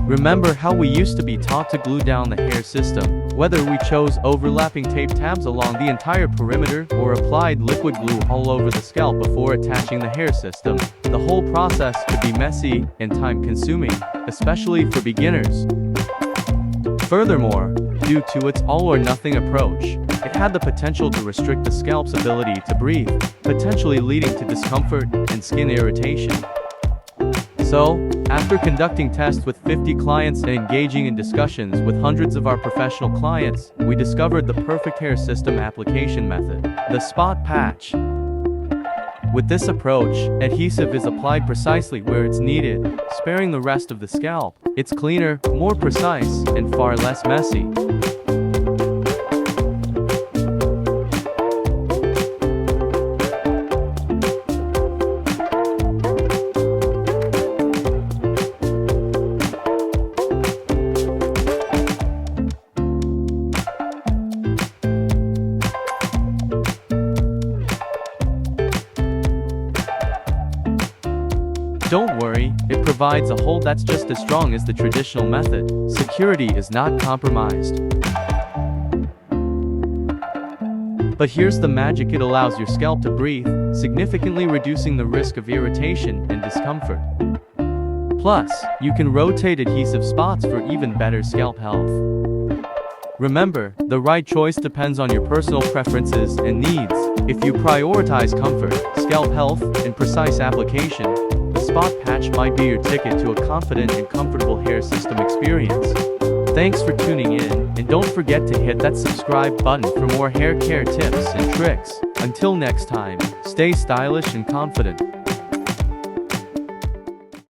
Remember how we used to be taught to glue down the hair system, whether we chose overlapping tape tabs along the entire perimeter or applied liquid glue all over the scalp before attaching the hair system. The whole process could be messy and time-consuming, especially for beginners. Furthermore, due to its all-or-nothing approach, it had the potential to restrict the scalp's ability to breathe, potentially leading to discomfort and skin irritation. So, after conducting tests with 50 clients and engaging in discussions with hundreds of our professional clients, we discovered the perfect hair system application method, the spot patch. With this approach, adhesive is applied precisely where it's needed, sparing the rest of the scalp. It's cleaner, more precise, and far less messy. Don't worry, it provides a hold that's just as strong as the traditional method. Security is not compromised. But here's the magic: it allows your scalp to breathe, significantly reducing the risk of irritation and discomfort. Plus, you can rotate adhesive spots for even better scalp health. Remember, the right choice depends on your personal preferences and needs. If you prioritize comfort, scalp health, and precise application, the spot patch might be your ticket to a confident and comfortable hair system experience. Thanks for tuning in, and don't forget to hit that subscribe button for more hair care tips and tricks. Until next time, stay stylish and confident.